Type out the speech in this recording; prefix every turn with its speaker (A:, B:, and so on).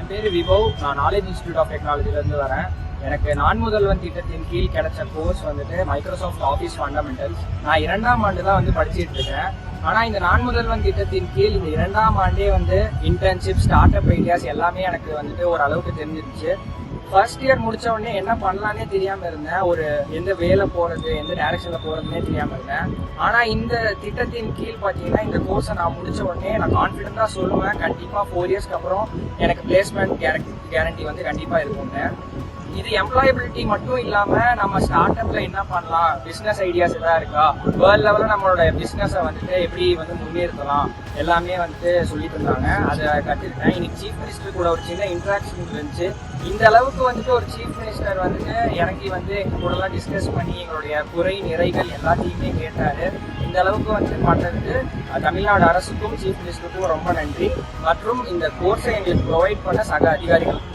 A: என் பேர் விபவ். நான் knowledge institute of டெக்னாலஜிலேருந்து வரேன். எனக்கு நான் முதல்வன் திட்டத்தின் கீழ் கிடைச்ச கோர்ஸ் வந்துட்டு மைக்ரோசாஃப்ட் ஆஃபீஸ் ஃபண்டமெண்டல்ஸ். நான் 2ஆம் ஆண்டு தான் படிச்சுட்டு இருக்கேன். ஆனால் இந்த நான் முதல்வன் திட்டத்தின் கீழ் இந்த 2ஆம் ஆண்டே இன்டர்ன்ஷிப், ஸ்டார்ட் அப் ஐடியாஸ் எல்லாமே எனக்கு ஒரு அளவுக்கு தெரிஞ்சிருச்சு. ஃபர்ஸ்ட் இயர் முடிச்ச உடனே என்ன பண்ணலான்னே தெரியாமல் இருந்தேன். எந்த வேலை போகிறது, எந்த டைரக்ஷனில் போகிறதுனே தெரியாமல் இருந்தேன். ஆனால் இந்த திட்டத்தின் கீழ் பார்த்தீங்கன்னா இந்த கோர்ஸை நான் முடிச்ச உடனே நான் கான்ஃபிடென்ட்டாக சொல்லுவேன், கண்டிப்பாக 4 இயர்ஸ்க்கு அப்புறம் எனக்கு பிளேஸ்மெண்ட் கேரண்டி கண்டிப்பாக இருக்குங்க. இது எம்ப்ளாயபிலிட்டி மட்டும் இல்லாமல் நம்ம ஸ்டார்ட் அப்பில் என்ன பண்ணலாம், பிஸ்னஸ் ஐடியாஸ் எதாவது இருக்கா, வேர்ல்ட் லெவலில் நம்மளோட பிஸ்னஸை எப்படி முன்னேற்றலாம் எல்லாமே சொல்லிட்டு இருந்தாங்க. அதை கற்றுக்கிட்டேன். இன்னைக்கு சீஃப் மினிஸ்டர் கூட ஒரு சின்ன இன்ட்ராக்ஷன் இருந்துச்சு. இந்த அளவுக்கு ஒரு சீஃப் மினிஸ்டர் எனக்கு எங்கள் கூடலாம் டிஸ்கஸ் பண்ணி எங்களுடைய குறை நிறைகள் எல்லாத்தையுமே கேட்டார். இந்த அளவுக்கு பண்ணுறதுக்கு தமிழ்நாடு அரசுக்கும் சீஃப் மினிஸ்டருக்கும் ரொம்ப நன்றி. மற்றும் இந்த கோர்ஸை எங்களுக்கு ப்ரொவைட் பண்ண சக அதிகாரிகளுக்கும்